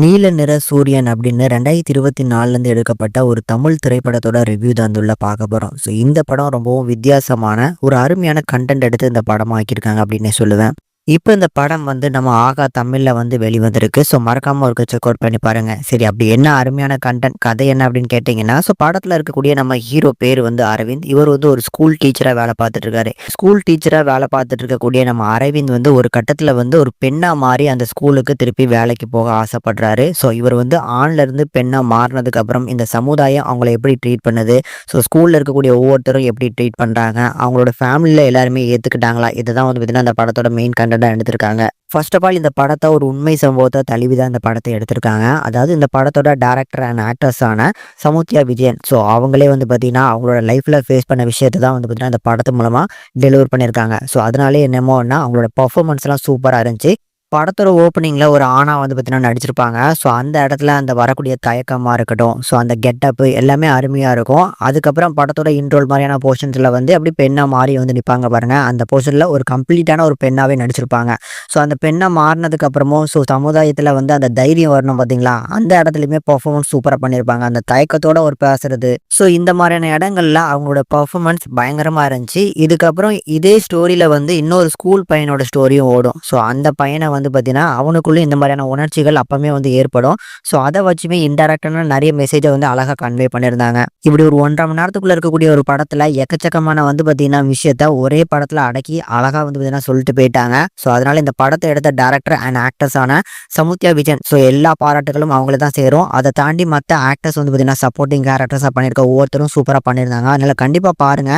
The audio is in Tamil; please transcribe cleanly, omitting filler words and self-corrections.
நீல நிற சூரியன் அப்படின்னு 2024லேருந்து எடுக்கப்பட்ட ஒரு தமிழ் திரைப்படத்தோட ரிவ்யூ தான் உள்ள பார்க்க போகிறோம். ஸோ இந்த படம் ரொம்பவும் வித்தியாசமான ஒரு அருமையான கண்டென்ட் எடுத்து இந்த படமா ஆக்கியிருக்காங்க அப்படின்னே சொல்லுவேன். இப்போ இந்த படம் வந்து நம்ம ஆகா தமிழ்ல வந்து வெளிவந்திருக்கு. ஸோ மறக்காம ஒரு செக் அவுட் பண்ணி பாருங்க. சரி, அப்படி என்ன அருமையான கண்டென்ட் கதை என்ன அப்படின்னு கேட்டிங்கன்னா, ஸோ படத்துல இருக்கக்கூடிய நம்ம ஹீரோ பேர் வந்து அரவிந்த். இவர் வந்து ஒரு ஸ்கூல் டீச்சரா வேலை பார்த்துட்டு இருக்காரு. ஸ்கூல் டீச்சரா வேலை பார்த்துட்டு இருக்கக்கூடிய நம்ம அரவிந்த் வந்து ஒரு கட்டத்துல வந்து ஒரு பெண்ணா மாறி அந்த ஸ்கூலுக்கு திருப்பி வேலைக்கு போக ஆசைப்படுறாரு. ஸோ இவர் வந்து ஆண்ல இருந்து பெண்ணா மாறினதுக்கு அப்புறம் இந்த சமுதாயம் அவங்கள எப்படி ட்ரீட் பண்ணுது, ஸோ ஸ்கூல்ல இருக்கக்கூடிய ஒவ்வொருத்தரும் எப்படி ட்ரீட் பண்றாங்க, அவங்களோட ஃபேமிலியில எல்லாருமே ஏத்துக்கிட்டாங்களா, இதுதான் வந்து பார்த்தீங்கன்னா அந்த படத்தோட மெயின் கண்டென்ட்டா எடுத்திருக்காங்க. ஃபர்ஸ்ட் ஆஃப் ஆல் இந்த படத்தை ஒரு உண்மை சம்பவத்தை தழுவி தான் இந்த படத்தை எடுத்திருக்காங்க. அதாவது இந்த படத்தோட டைரக்டர் அண்ட் ஆக்டர்ஸான சமுத்தியா விஜயன். ஸோ அவங்களே வந்து பார்த்தீங்கன்னா அவங்களோட லைஃப்ல ஃபேஸ் பண்ண விஷயத்தை தான் வந்து பார்த்தீங்கன்னா இந்த படத்து மூலமா டெலிவர் பண்ணியிருக்காங்க. ஸோ அதனாலே என்னமோன்னா அவங்களோட பர்ஃபார்மன்ஸ்லாம் சூப்பராக இருந்துச்சு. படத்தோட ஓப்பனிங்ல ஒரு ஆணா வந்து பார்த்தீங்கன்னா நடிச்சிருப்பாங்க. ஸோ அந்த இடத்துல அந்த வரக்கூடிய தயக்கமா இருக்கட்டும், ஸோ அந்த கெட்டப்பு எல்லாமே அருமையா இருக்கும். அதுக்கப்புறம் படத்தோட இன்ட்ரோல் மாதிரியான போர்ஷன்ஸ்ல வந்து அப்படியே பெண்ணா மாறி வந்து நிப்பாங்க பாருங்க. அந்த போர்ஷன்ல ஒரு கம்ப்ளீட்டான ஒரு பெண்ணாவே நடிச்சிருப்பாங்க. ஸோ அந்த பெண்ணா மாறினதுக்கு அப்புறமும் ஸோ சமுதாயத்துல வந்து அந்த தைரியம் வரணும் பார்த்தீங்களா, அந்த இடத்துலயுமே பெர்ஃபார்மன்ஸ் சூப்பரா பண்ணியிருப்பாங்க. அந்த தயக்கத்தோட ஒரு பேசுறது. ஸோ இந்த மாதிரியான இடங்கள்ல அவங்களோட பெர்ஃபார்மன்ஸ் பயங்கரமா இருந்துச்சு. இதுக்கப்புறம் இதே ஸ்டோரியில வந்து இன்னொரு ஸ்கூல் பையனோட ஸ்டோரியும் ஓடும். ஸோ அந்த பையனை வந்து பார்த்தீங்கன்னா அவனுக்குள்ள இந்த மாதிரியான உணர்ச்சிகள் அப்பவுமே வந்து ஏற்படும். ஸோ அதை வச்சுமே இன்டெரக்டான நிறைய மெசேஜை வந்து அழகா கன்வே பண்ணியிருந்தாங்க. இப்படி ஒரு 1.5 மணி நேரத்துக்குள்ள இருக்கக்கூடிய ஒரு படத்துல எக்கச்சக்கமான வந்து பார்த்தீங்கன்னா விஷயத்த ஒரே படத்துல அடக்கி அழகா வந்து பார்த்தீங்கன்னா சொல்லிட்டு போயிட்டாங்க. ஸோ அதனால இந்த படத்தை எடுத்த டைரக்டர் அண்ட் ஆக்டர்ஸான சமுத்தியா விஜயன், ஸோ எல்லா பாராட்டுகளும் அவங்கள தான் சேரும். அதை தாண்டி மற்ற ஆக்டர்ஸ் வந்து பார்த்தீங்கன்னா சப்போர்ட்டிங் கேரக்டர்ஸாக பண்ணியிருக்க ஒவ்வொருத்தரும் சூப்பராக பண்ணியிருந்தாங்க. அதனால கண்டிப்பாக பாருங்க.